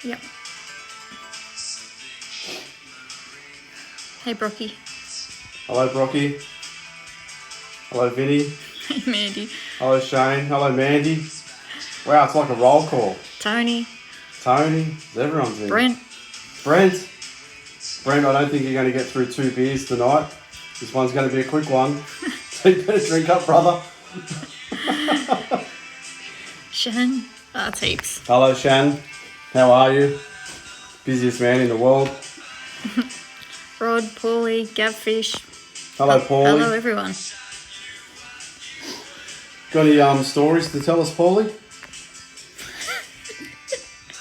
Yep. Hey, Brocky. Hello, Brocky. Hello, Vinny. Hey, Mandy. Hello, Shane. Hello, Mandy. Wow, it's like a roll call. Tony. Tony. Everyone's in. Brent. Brent, I don't think you're going to get through 2 beers tonight. This one's going to be a quick one. So you better drink up, brother. Shan. That's heaps. Hello, Shan. How are you? Busiest man in the world. Rod, Paulie, Gabfish. Hello, Paulie. Hello, everyone. Got any stories to tell us, Paulie?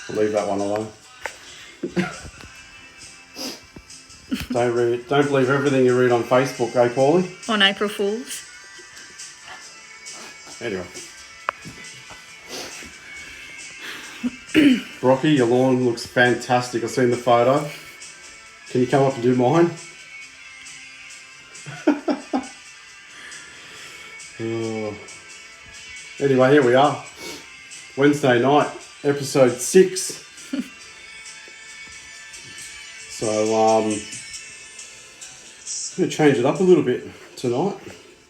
We'll leave that one alone. Don't believe everything you read on Facebook, eh, Paulie? On April Fools. Anyway. Brocky, your lawn looks fantastic. I've seen the photo. Can you come up and do mine? Oh. Anyway, here we are. Wednesday night, episode 6. So, I'm going to change it up a little bit tonight.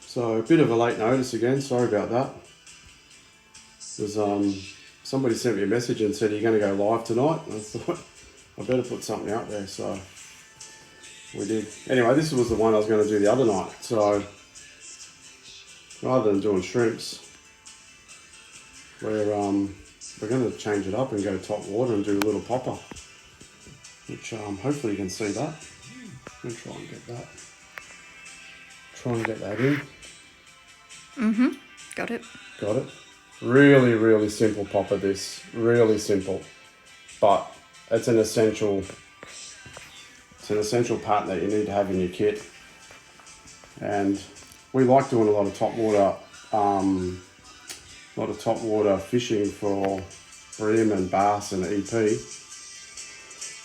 So, a bit of a late notice again. Sorry about that. There's, somebody sent me a message and said, "Are you going to go live tonight?" And I thought, I better put something out there. So, we did. Anyway, this was the one I was going to do the other night. So, rather than doing shrimps, we're going to change it up and go top water and do a little popper. Which hopefully you can see that. I'm going to try and get that. Try and get that in. Mm-hmm. Got it. Got it. Really, really simple popper this. Really simple. But it's an essential pattern that you need to have in your kit. And we like doing a lot of top water fishing for bream and bass and EP.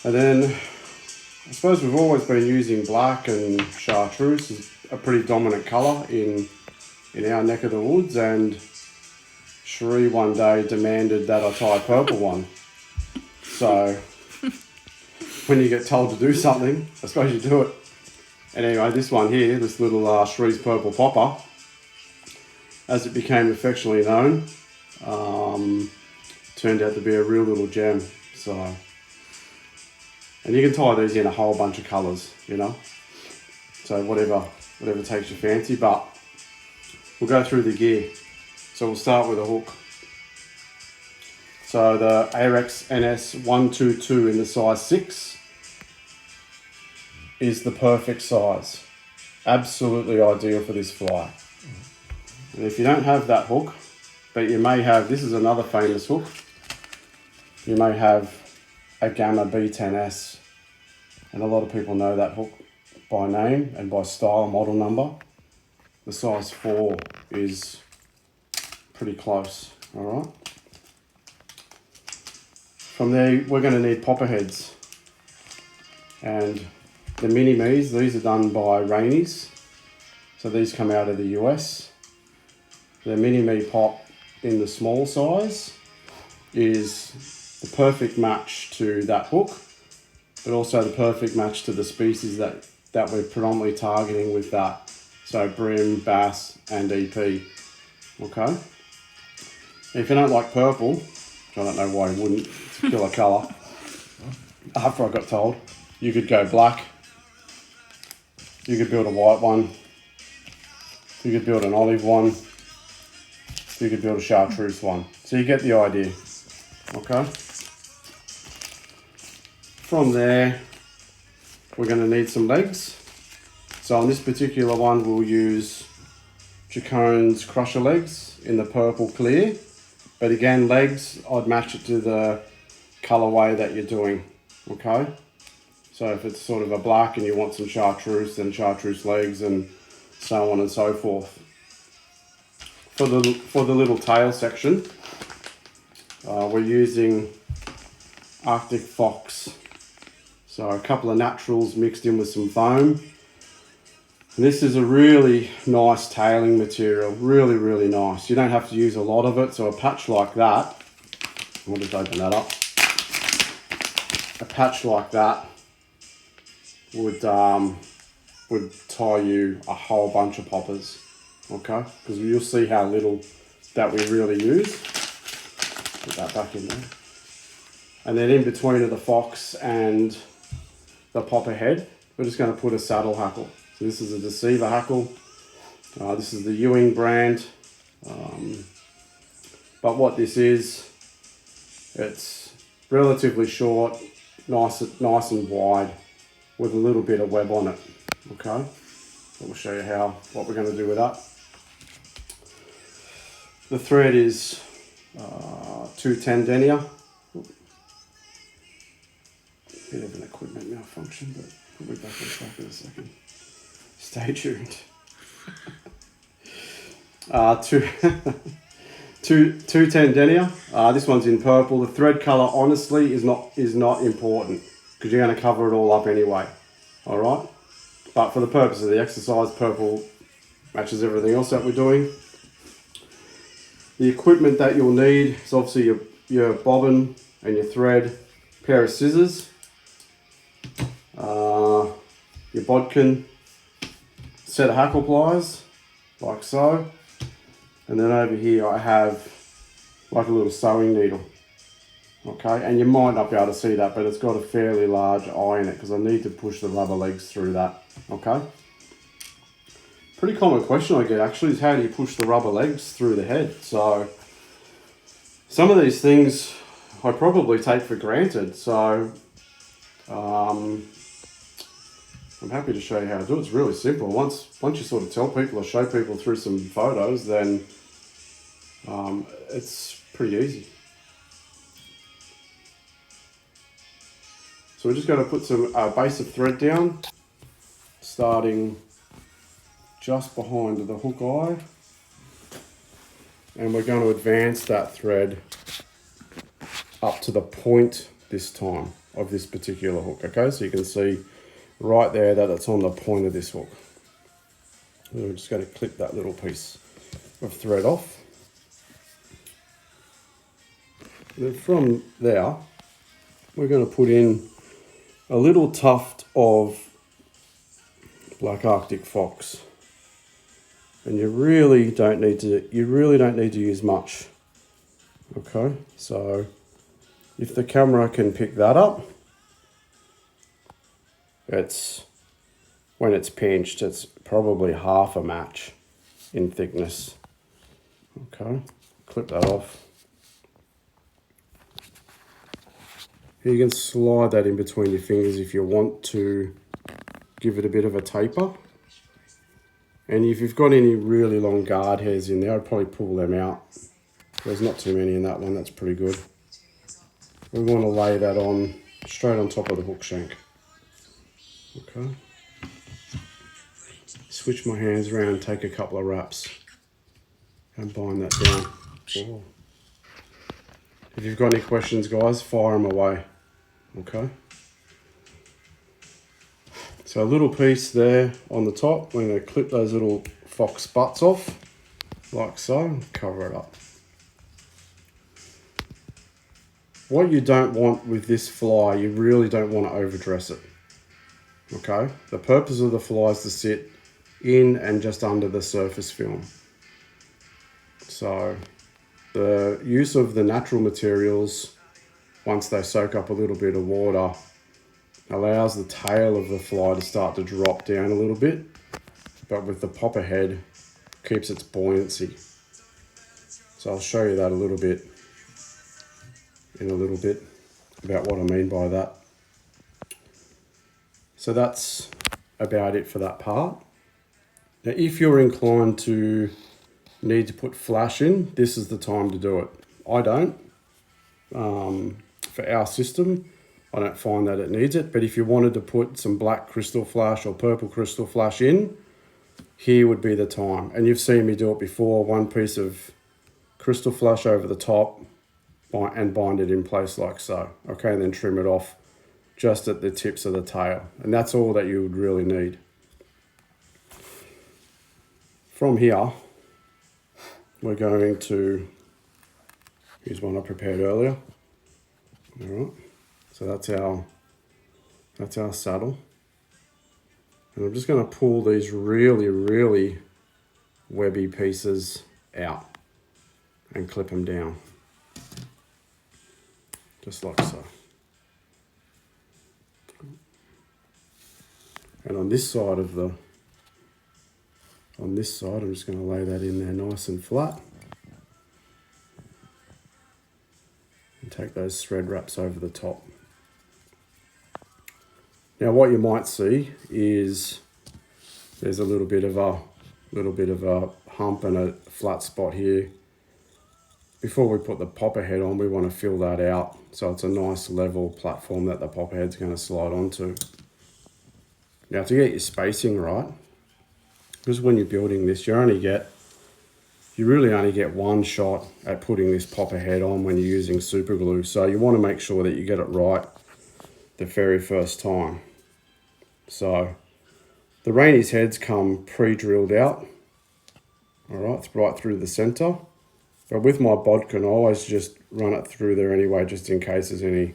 And then I suppose we've always been using black, and chartreuse is a pretty dominant colour in our neck of the woods, and Cherie one day demanded that I tie a purple one. So when you get told to do something, I suppose you do it. And anyway, this one here, this little Cherie's Purple Popper, as it became affectionately known, turned out to be a real little gem. So, and you can tie these in a whole bunch of colours, you know. So whatever takes your fancy, but we'll go through the gear. So we'll start with a hook. So the Arex NS 122 in the size 6 is the perfect size. Absolutely ideal for this fly. And if you don't have that hook, but you may have, this is another famous hook, you may have a Gamma B10S, and a lot of people know that hook by name and by style, model number. The size 4 is pretty close, all right? From there, we're going to need popper heads. And the mini-me's, these are done by Rainey's. So these come out of the US. The mini-me pop in the small size is the perfect match to that hook, but also the perfect match to the species that we're predominantly targeting with that. So bream, bass, and EP. Okay? If you don't like purple, which I don't know why you wouldn't, it's a killer colour. After I got told, you could go black. You could build a white one. You could build an olive one. You could build a chartreuse one. So you get the idea. Okay? From there, we're going to need some legs. So on this particular one, we'll use Jacone's crusher legs in the purple clear. But again, legs, I'd match it to the colorway that you're doing. Okay? So if it's sort of a black and you want some chartreuse, then chartreuse legs and so on and so forth. For the little tail section, we're using Arctic Fox. So a couple of naturals mixed in with some foam. And this is a really nice tailing material, really, really nice. You don't have to use a lot of it, so a patch like that, we'll just open that up. a patch like that would tie you a whole bunch of poppers, okay? Because you'll see how little that we really use. Put that back in there. And then in between of the fox and the popper head, we're just going to put a saddle hackle. So this is a deceiver hackle. This is the Ewing brand. But what this is, it's relatively short, nice and wide, with a little bit of web on it. Okay, so we'll show you what we're going to do with that. The thread is 210 denier. Bit of an equipment malfunction, but we'll be back on track in a second. Stay tuned. 210 denier. This one's in purple. The thread color honestly is not important because you're going to cover it all up anyway. All right, but for the purpose of the exercise, purple matches everything else that we're doing. The equipment that you'll need is obviously your bobbin and your thread, pair of scissors, your bodkin, set of hackle pliers, like so. And then over here I have like a little sewing needle. Okay, and you might not be able to see that, but it's got a fairly large eye in it because I need to push the rubber legs through that. Okay. Pretty common question I get actually is how do you push the rubber legs through the head? So some of these things I probably take for granted. So I'm happy to show you how to do it. It's really simple. Once you sort of tell people or show people through some photos, then it's pretty easy. So we're just going to put some base of thread down, starting just behind the hook eye, and we're going to advance that thread up to the point this time of this particular hook. Okay, so you can see right there that it's on the point of this hook. And we're just going to clip that little piece of thread off. And then from there, we're going to put in a little tuft of black Arctic fox. And you really don't need to use much. Okay, so if the camera can pick that up, when it's pinched, it's probably half a match in thickness. Okay, clip that off. You can slide that in between your fingers if you want to give it a bit of a taper. And if you've got any really long guard hairs in there, I'd probably pull them out. There's not too many in that one, that's pretty good. We want to lay that on straight on top of the hook shank. Okay. Switch my hands around, take a couple of wraps and bind that down. Oh. If you've got any questions, guys, fire them away. Okay. So a little piece there on the top. We're going to clip those little fox butts off, like so, and cover it up. What you don't want with this fly, you really don't want to overdress it. Okay? The purpose of the fly is to sit in and just under the surface film. So the use of the natural materials, once they soak up a little bit of water, allows the tail of the fly to start to drop down a little bit, but with the popper head, keeps its buoyancy. So I'll show you that a little bit in a little bit about what I mean by that. So that's about it for that part. Now, if you're inclined to need to put flash in, this is the time to do it. I don't. For our system, I don't find that it needs it, but if you wanted to put some black crystal flash or purple crystal flash in, here would be the time. And you've seen me do it before, one piece of crystal flash over the top and bind it in place like so. Okay, and then trim it off just at the tips of the tail. And that's all that you would really need. From here, we're going to use one I prepared earlier. All right. So that's our saddle. And I'm just going to pull these really webby pieces out and clip them down. Just like so. And on this side, I'm just going to lay that in there nice and flat. And take those thread wraps over the top. Now what you might see is there's a little bit of a hump and a flat spot here. Before we put the popper head on, we want to fill that out so it's a nice level platform that the popper head's going to slide onto. Now to get your spacing right, because when you're building this, you really only get one shot at putting this popper head on when you're using super glue. So you want to make sure that you get it right the very first time. So the Rainey's heads come pre-drilled out, all right, right through the center. But with my bodkin, I always just run it through there anyway, just in case there's any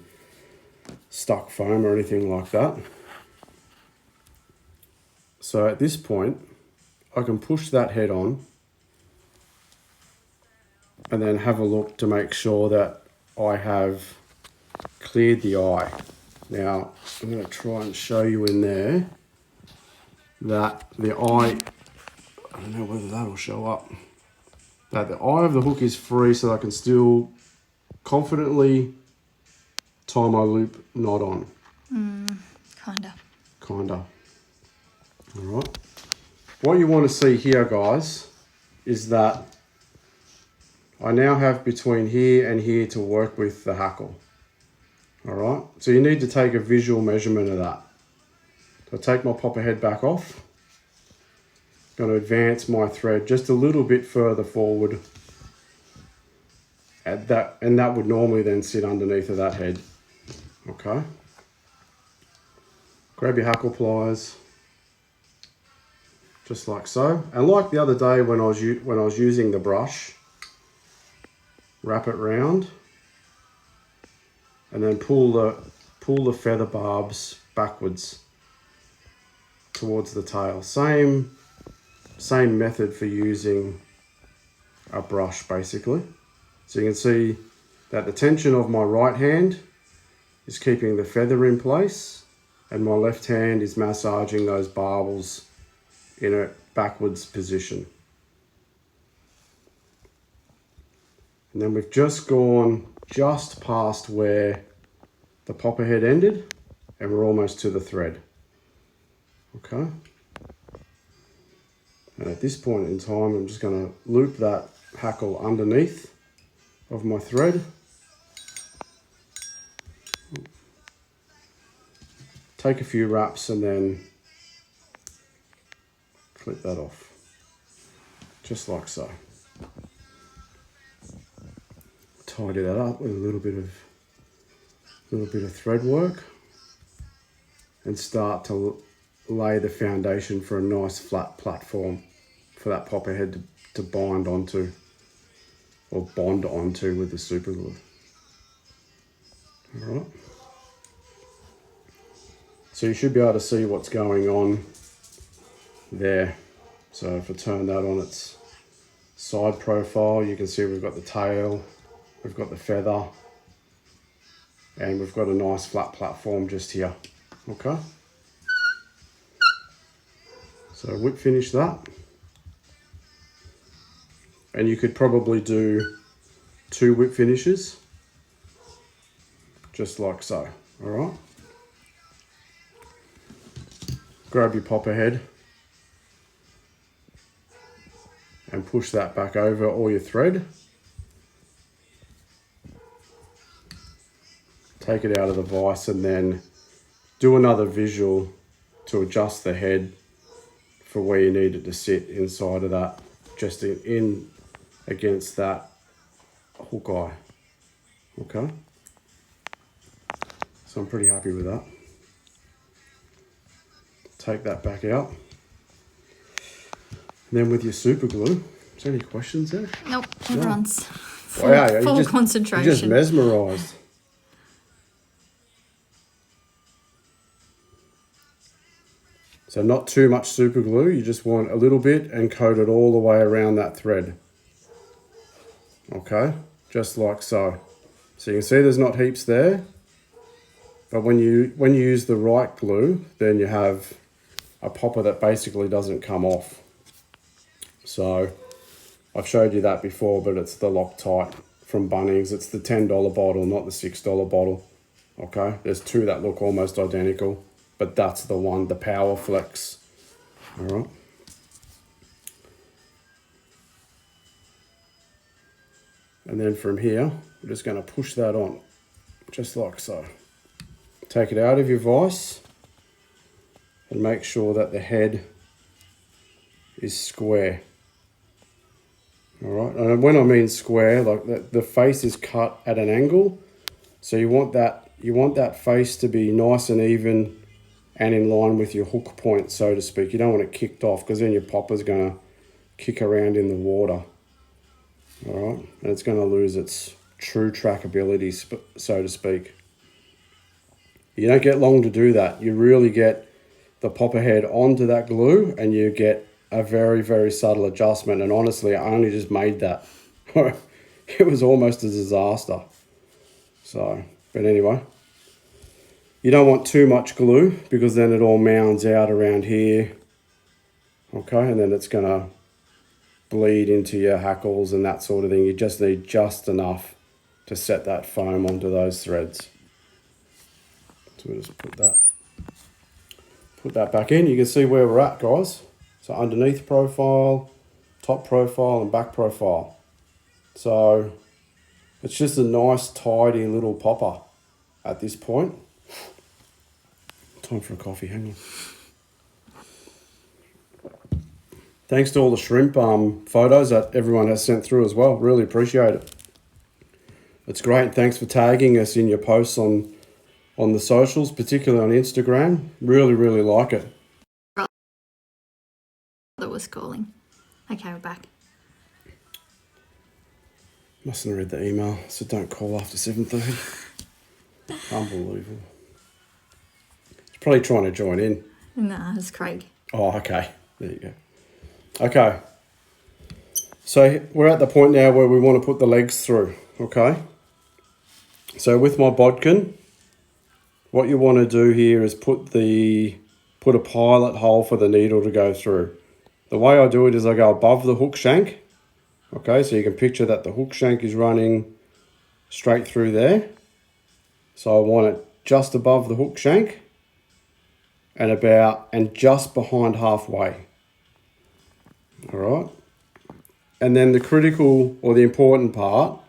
stuck foam or anything like that. So at this point, I can push that head on and then have a look to make sure that I have cleared the eye. Now, I'm going to try and show you in there that the eye, I don't know whether that'll show up, that the eye of the hook is free so I can still confidently tie my loop knot on. Kinda. All right. What you want to see here, guys, is that I now have between here and here to work with the hackle. All right, so you need to take a visual measurement of that. So I take my popper head back off. Going to advance my thread just a little bit further forward. And that would normally then sit underneath of that head. Okay. Grab your hackle pliers, just like so. And like the other day when I was using the brush, wrap it round. And then pull the feather barbs backwards towards the tail. Same method for using a brush basically. So you can see that the tension of my right hand is keeping the feather in place and my left hand is massaging those barbels in a backwards position. And then we've just gone just past where the popper head ended and we're almost to the thread. Okay. And at this point in time, I'm just going to loop that hackle underneath of my thread. Take a few wraps and then clip that off. Just like so. Tidy that up with a little bit of thread work and start to lay the foundation for a nice flat platform for that popper head to bind onto or bond onto with the super glue. All right. So you should be able to see what's going on there. So if I turn that on its side profile, you can see we've got the tail, we've got the feather, and we've got a nice flat platform just here. Okay. So whip finish that. And you could probably do 2 whip finishes, just like so. All right. Grab your popper head and push that back over all your thread. Take it out of the vise and then do another visual to adjust the head for where you need it to sit inside of that, just in against that hook eye. Okay. So I'm pretty happy with that. Take that back out. And then with your super glue, is there any questions there? Nope, everyone's Wow, full concentration. You're just mesmerised. So not too much super glue, you just want a little bit and coat it all the way around that thread. Okay, just like so. So you can see there's not heaps there, but when you use the right glue, then you have a popper that basically doesn't come off. So I've showed you that before, but it's the Loctite from Bunnings. It's the $10 bottle, not the $6 bottle. Okay, there's two that look almost identical, but that's the one, the Power Flex. All right. And then from here, we're just going to push that on, just like so. Take it out of your vise and make sure that the head is square. All right, and when I mean square, like the face is cut at an angle, so you want that face to be nice and even and in line with your hook point, so to speak. You don't want it kicked off, because then your popper's going to kick around in the water. All right, and it's going to lose its true trackability, so to speak. You don't get long to do that. You really get the popper head onto that glue, and you get a very, very subtle adjustment. And honestly, I only just made that. It was almost a disaster. So, but anyway, you don't want too much glue, because then it all mounds out around here. Okay, and then it's going to bleed into your hackles and that sort of thing. You just need just enough to set that foam onto those threads. So we'll just put that back in. You can see where we're at, guys. So underneath profile, top profile, and back profile. So it's just a nice tidy little popper at this point. Time for a coffee, hang on. Thanks to all the shrimp photos that everyone has sent through as well. Really appreciate it. It's great. Thanks for tagging us in your posts on the socials, particularly on Instagram. Really, really like it. That was calling. Okay, we're back. Mustn't have read the email, so don't call after 7:30. Unbelievable. He's probably trying to join in. Nah, it's Craig. Oh, okay. There you go. Okay. So we're at the point now where we want to put the legs through, okay? So with my bodkin, what you want to do here is put a pilot hole for the needle to go through. The way I do it is I go above the hook shank. Okay, so you can picture that the hook shank is running straight through there. So I want it just above the hook shank and just behind halfway. All right. And then the critical or the important part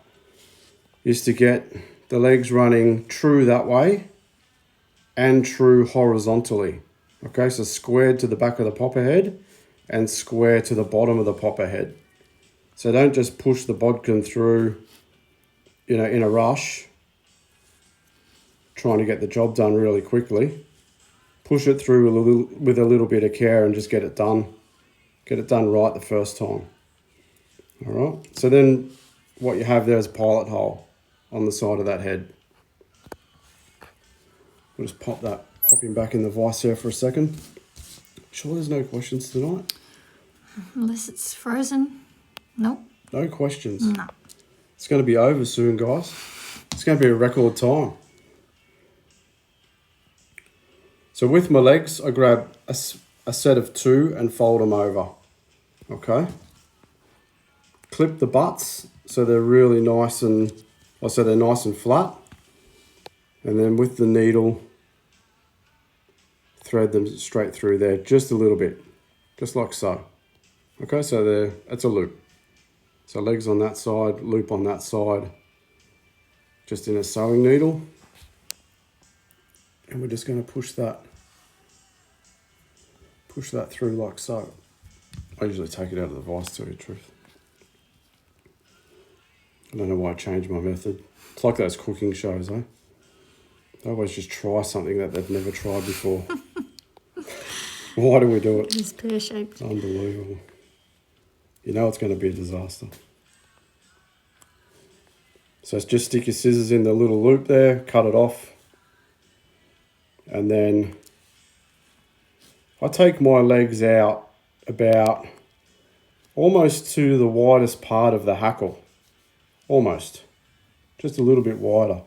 is to get the legs running true that way and true horizontally. Okay, so squared to the back of the popper head and square to the bottom of the popper head. So don't just push the bodkin through, in a rush, trying to get the job done really quickly. Push it through with a little bit of care and just get it done. Get it done right the first time. All right. So then what you have there is a pilot hole on the side of that head. We'll just pop him back in the vise there for a second. Sure there's no questions tonight? Unless it's frozen. Nope. No questions. No. It's going to be over soon, guys. It's going to be a record time. So with my legs, I grab a set of 2 and fold them over. Okay. Clip the butts so they're really nice and flat. And then with the needle, thread them straight through there, just a little bit, just like so. Okay, so it's a loop. So legs on that side, loop on that side, just in a sewing needle. And we're just going to push that through like so. I usually take it out of the vise, to tell you the truth. I don't know why I changed my method. It's like those cooking shows, eh? They always just try something that they've never tried before. Why do we do it? It's pear-shaped. Unbelievable. You know it's going to be a disaster. So just stick your scissors in the little loop there, cut it off, and then I take my legs out about almost to the widest part of the hackle. Almost. Just a little bit wider.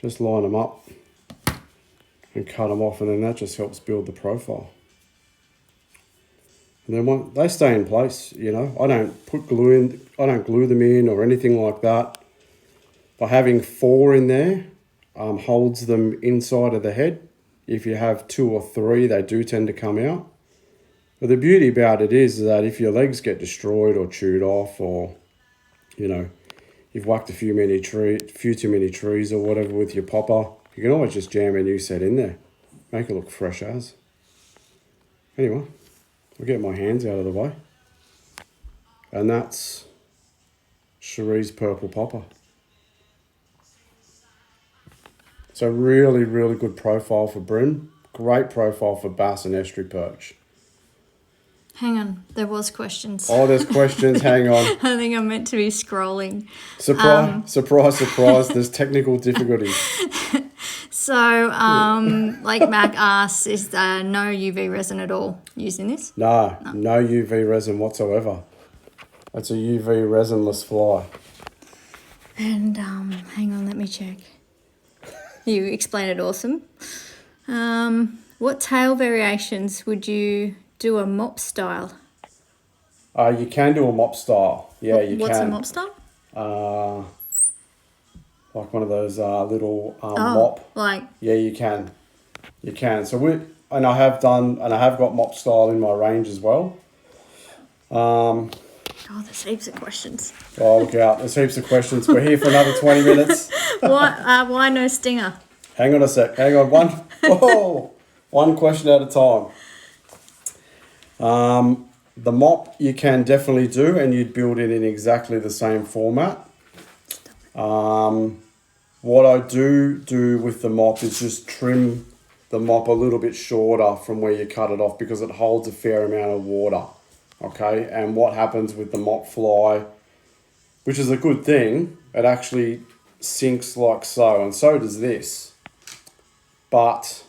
Just line them up and cut them off, and then that just helps build the profile. And then they stay in place, you know. I don't put glue in, I don't glue them in or anything like that. By having 4 in there, holds them inside of the head. If you have 2 or 3, they do tend to come out. But the beauty about it is that if your legs get destroyed or chewed off, or, you know, you've whacked a few too many trees or whatever with your popper, you can always just jam a new set in there. Make it look fresh as. Anyway, I'll get my hands out of the way. And that's Cherie's purple popper. So really, really good profile for bream. Great profile for bass and estuary perch. Hang on, there was questions. Oh, there's questions. Hang on. I think I'm meant to be scrolling. Surprise, there's technical difficulties. So, like Mac asks, is there no UV resin at all using this? No UV resin whatsoever. That's a UV resinless fly. And, hang on, let me check. You explained it awesome. What tail variations would you do a mop style? You can do a mop style. Yeah, you can. What's a mop style? Like one of those little mop. Like. Yeah, you can. You can. So I have got mop style in my range as well. Oh, there's heaps of questions. Oh, look out. There's heaps of questions. We're here for another 20 minutes. Why no stinger? Hang on a sec. Hang on. One question at a time. The mop you can definitely do, and you'd build it in exactly the same format. What I do with the mop is just trim the mop a little bit shorter from where you cut it off, because it holds a fair amount of water. Okay, and what happens with the mop fly, which is a good thing, it actually sinks like so, and so does this. But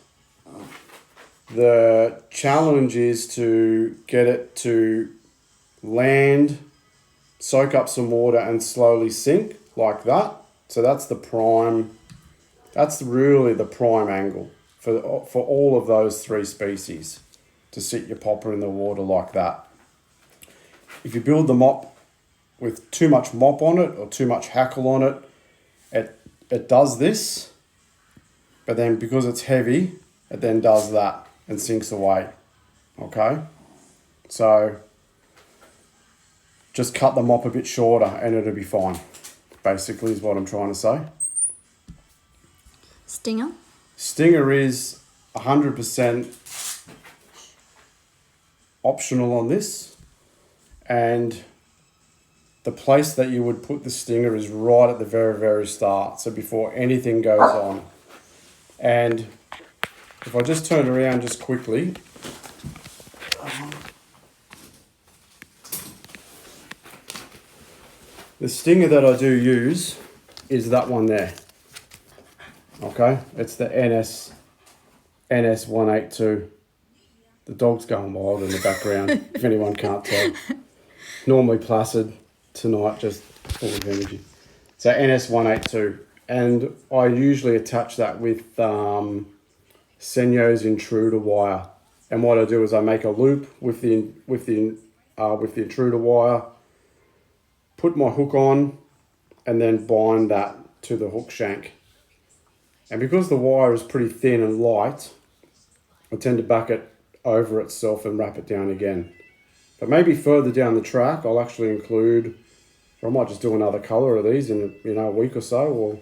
the challenge is to get it to land, soak up some water, and slowly sink like that. So that's the prime, that's really the prime angle for all of those 3 species, to sit your popper in the water like that. If you build the mop with too much mop on it or too much hackle on it, it does this, but then because it's heavy, it then does that and sinks away. Okay? So just cut the mop a bit shorter and it'll be fine, basically, is what I'm trying to say. Stinger? Stinger is 100% optional on this. And the place that you would put the stinger is right at the very, very start. So before anything goes on. And if I just turn around just quickly. The stinger that I do use is that one there. Okay, it's the NS182. The dog's going wild in the background, if anyone can't tell. Normally placid, tonight just full of energy. So NS182, and I usually attach that with Senyo's intruder wire. And what I do is I make a loop with the intruder wire, put my hook on, and then bind that to the hook shank. And because the wire is pretty thin and light, I tend to back it over itself and wrap it down again. But maybe further down the track, I'll actually include, or I might just do another colour of these in a week or so, or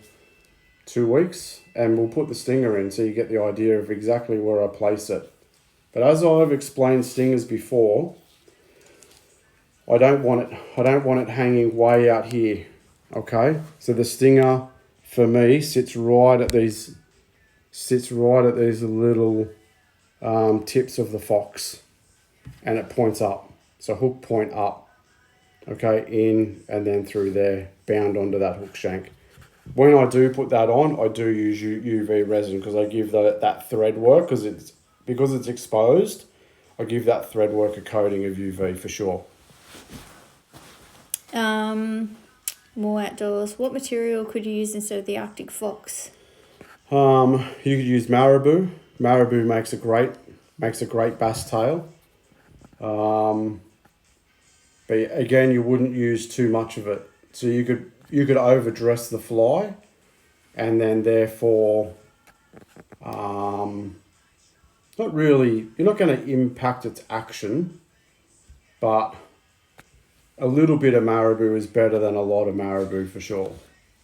2 weeks, and we'll put the stinger in so you get the idea of exactly where I place it. But as I've explained stingers before, I don't want it hanging way out here. Okay, so the stinger for me sits right at these little tips of the fox, and it points up. So hook point up, okay, in and then through there, bound onto that hook shank. When I do put that on, I do use UV resin because I give that thread work, because it's exposed. I'll give that threadwork a coating of UV for sure. More outdoors. What material could you use instead of the Arctic fox? You could use marabou. Marabou makes a great bass tail. But again, you wouldn't use too much of it. So you could overdress the fly, and then therefore, not really. You're not going to impact its action, but a little bit of marabou is better than a lot of marabou for sure.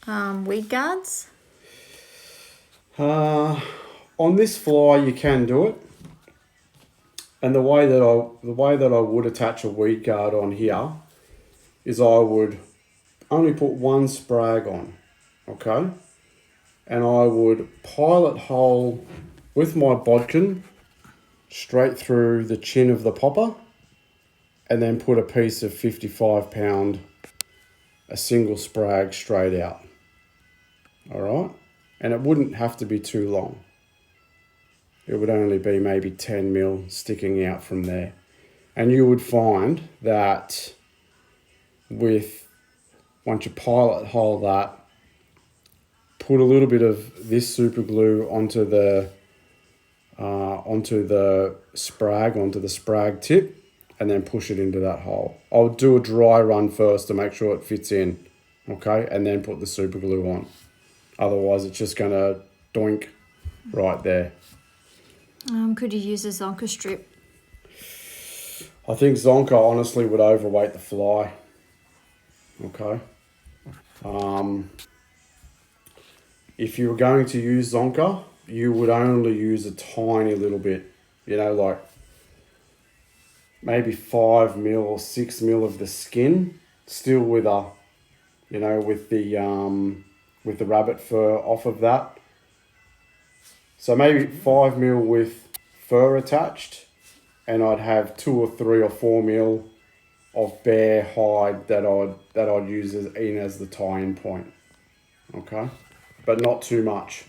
Weed guards. On this fly, you can do it. And the way that I would attach a weed guard on here is I would only put one sprag on, okay? And I would pilot hole with my bodkin straight through the chin of the popper, and then put a piece of 55 pound, a single sprag straight out. All right? And it wouldn't have to be too long. It would only be maybe 10 mil sticking out from there. And you would find that once you pilot hole that, put a little bit of this super glue onto the sprag tip, and then push it into that hole. I'll do a dry run first to make sure it fits in, okay? And then put the super glue on. Otherwise, it's just gonna doink right there. Could you use a Zonka strip? I think Zonka honestly would overweight the fly, okay? If you were going to use Zonka, you would only use a tiny little bit, like maybe 5 mil or 6 mil of the skin, still with with the rabbit fur off of that. So maybe 5 mil with fur attached, and I'd have 2 or 3 or 4 mil of bare hide that I'd use as the tie-in point. Okay, but not too much.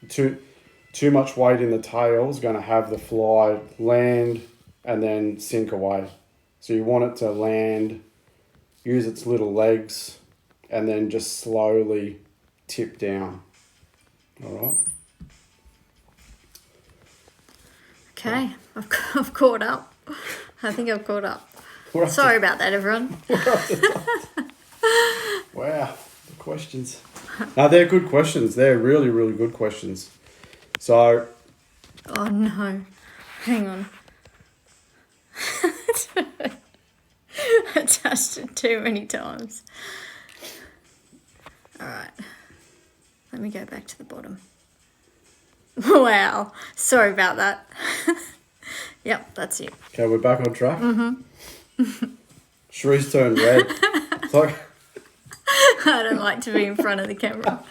Too much weight in the tail is going to have the fly land and then sink away. So you want it to land, use its little legs, and then just slowly tip down. All right. Okay, I've caught up. I think I've caught up. Sorry about that, everyone. Wow, the questions. No, they're good questions. They're really, really good questions. So. Oh no, hang on. I touched it too many times. All right, let me go back to the bottom. Wow, sorry about that. Yep, that's it. Okay, we're back on track. Mm-hmm. Cherie's turned red. It's like... I don't like to be in front of the camera.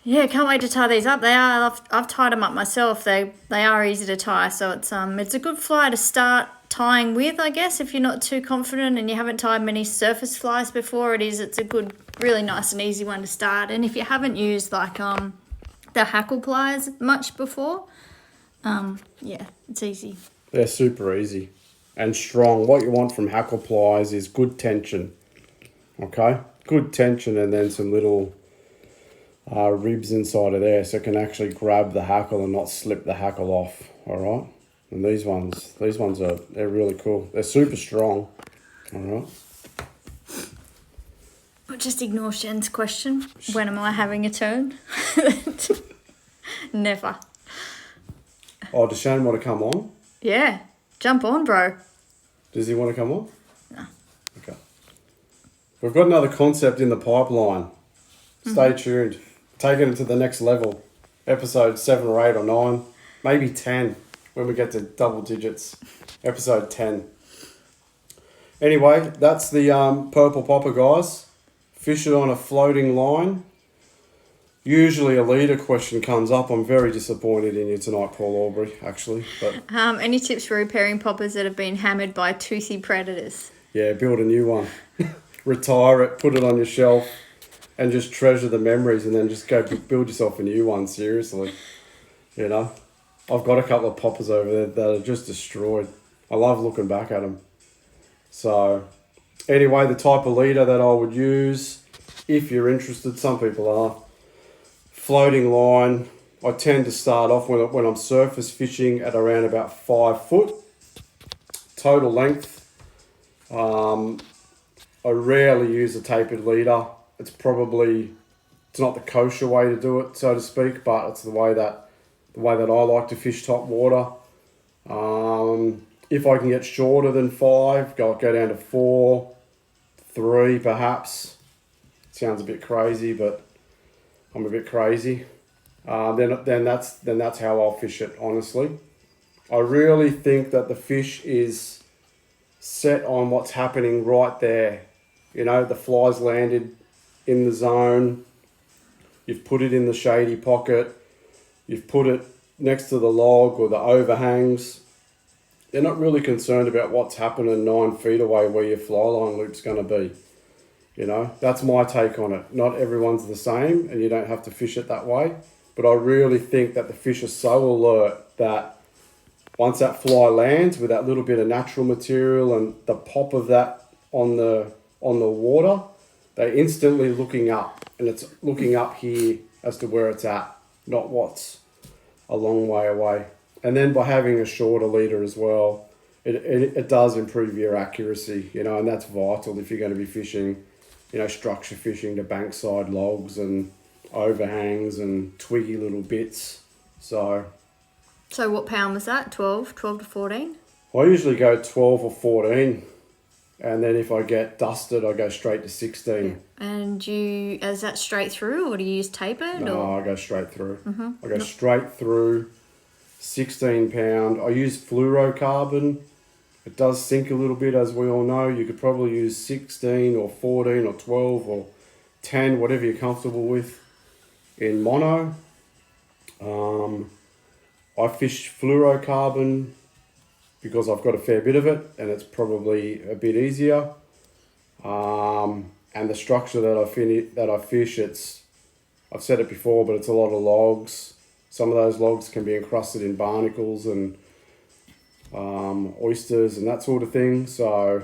Yeah, can't wait to tie these up. I've tied them up myself. They are easy to tie, so it's a good fly to start tying with, I guess, if you're not too confident and you haven't tied many surface flies before. It's a good, really nice and easy one to start. And if you haven't used the hackle pliers much before, yeah, it's easy. They're super easy and strong. What you want from hackle pliers is good tension. Okay, good tension, and then some little ribs inside of there, so it can actually grab the hackle and not slip the hackle off. All right, and these ones they're really cool. They're super strong. All right. But just ignore Shen's question. When am I having a turn? Never. Oh, does Shane want to come on? Yeah, jump on, bro. Does he want to come on? No. Okay. We've got another concept in the pipeline. Stay tuned. Taking it to the next level. Episode 7 or 8 or 9. Maybe 10 when we get to double digits. Episode 10. Anyway, that's the purple popper, guys. Fish it on a floating line. Usually a leader question comes up. I'm very disappointed in you tonight, Paul Aubrey, actually. But any tips for repairing poppers that have been hammered by toothy predators? Yeah, build a new one. Retire it, put it on your shelf, and just treasure the memories, and then just go build yourself a new one, seriously. I've got a couple of poppers over there that are just destroyed. I love looking back at them. So anyway, the type of leader that I would use, if you're interested, some people are, floating line. I tend to start off when I'm surface fishing at around about 5 foot. Total length. I rarely use a tapered leader. It's not the kosher way to do it, so to speak, but it's the way that I like to fish top water. If I can get shorter than 5, go down to 4, 3 perhaps. Sounds a bit crazy, but I'm a bit crazy. Then that's how I'll fish it, honestly. I really think that the fish is set on what's happening right there. You know, the fly's landed in the zone. You've put it in the shady pocket. You've put it next to the log or the overhangs. They're not really concerned about what's happening 9 feet away where your fly line loop's going to be. You know, that's my take on it. Not everyone's the same, and you don't have to fish it that way. But I really think that the fish are so alert that once that fly lands with that little bit of natural material and the pop of that on the water, they're instantly looking up, and it's looking up here as to where it's at, not what's a long way away. And then by having a shorter leader as well, it does improve your accuracy, you know, and that's vital if you're going to be fishing, you know, structure fishing to bankside logs and overhangs and twiggy little bits. So what pound was that? 12 to 14? I usually go 12 or 14. And then if I get dusted, I go straight to 16. And is that straight through, or do you use tapered? No, I go straight through. I go straight through, 16 pound. I use fluorocarbon. It does sink a little bit, as we all know. You could probably use 16 or 14 or 12 or 10, whatever you're comfortable with in mono. I fish fluorocarbon because I've got a fair bit of it and it's probably a bit easier. And the structure that I fish, I've said it before, but it's a lot of logs. Some of those logs can be encrusted in barnacles and oysters and that sort of thing. So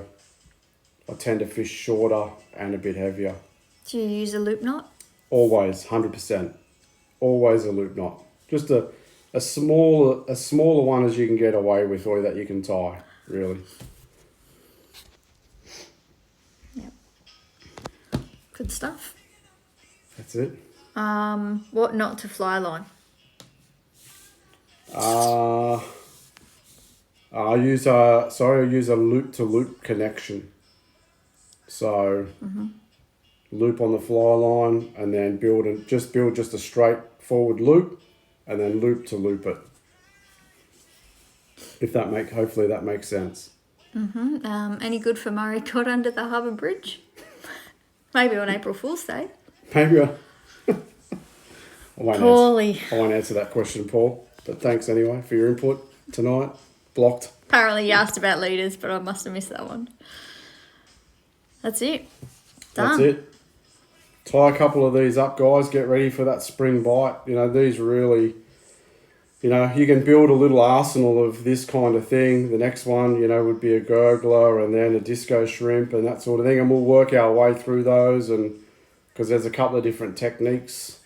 I tend to fish shorter and a bit heavier. Do you use a loop knot? Always, 100%. Always a loop knot. Just a smaller one as you can get away with, or that you can tie, really. Yep. Good stuff. That's it. What knot to fly line? I use a loop to loop connection. So loop on the fly line and then build just a straight forward loop and then loop to loop it. Hopefully that makes sense. Any good for Murray cod under the harbour bridge? Maybe on April Fool's Day. Maybe I Paulie. I won't answer that question, Paul. But thanks anyway for your input tonight. Blocked. Apparently you asked about leaders, but I must have missed that one. That's it. Done. That's it. Tie a couple of these up, guys. Get ready for that spring bite. You know, these really, you know, you can build a little arsenal of this kind of thing. The next one, you know, would be a gurgler and then a disco shrimp and that sort of thing. And we'll work our way through those, and because there's a couple of different techniques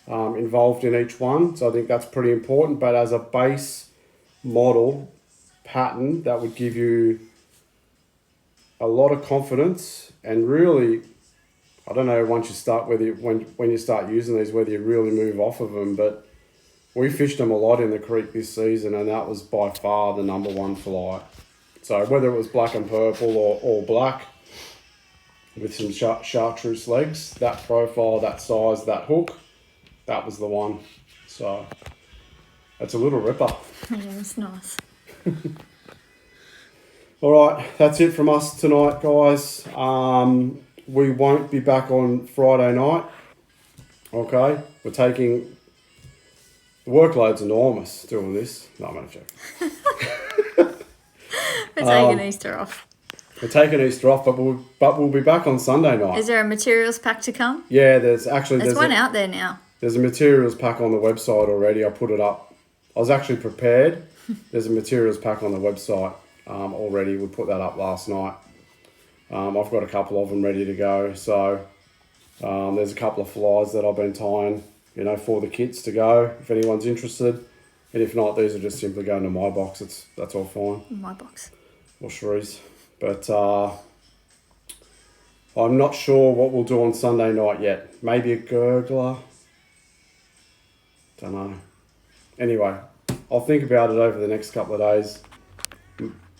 involved in each one. So I think that's pretty important. But as a base model pattern, that would give you a lot of confidence, and really, I don't know, once you start, when you start using these, whether you really move off of them, but we fished them a lot in the creek this season, and that was by far the #1 fly. So whether it was black and purple or all black with some chartreuse legs, that profile, that size, that hook, that was the one. So that's a little ripper. Yeah, it's nice. All right, that's it from us tonight, guys. We won't be back on Friday night. Okay, the workload's enormous doing this. No, I'm going to joke. We're taking Easter off. We're taking Easter off, but we'll be back on Sunday night. Is there a materials pack to come? Yeah, there's one out there now. There's a materials pack on the website already. I put it up I was actually prepared. There's a materials pack on the website already. We put that up last night. I've got a couple of them ready to go. So there's a couple of flies that I've been tying, you know, for the kids to go if anyone's interested. And if not, these are just simply going to my box. That's all fine. My box. Or Cherie's. But I'm not sure what we'll do on Sunday night yet. Maybe a gurgler. Don't know. Anyway, I'll think about it over the next couple of days.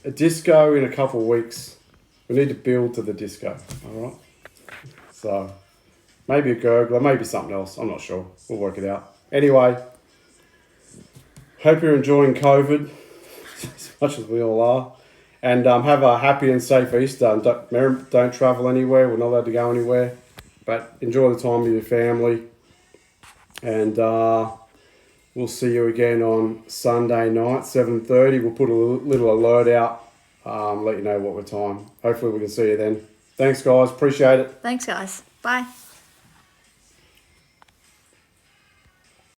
A disco in a couple of weeks. We need to build to the disco. Alright? So, maybe a gurgler, maybe something else. I'm not sure. We'll work it out. Anyway, hope you're enjoying COVID as much as we all are. And have a happy and safe Easter. And don't travel anywhere. We're not allowed to go anywhere. But enjoy the time with your family. And we'll see you again on Sunday night, 7:30. We'll put a little alert out. Let you know what we're time. Hopefully we can see you then. Thanks, guys. Appreciate it. Thanks, guys. Bye.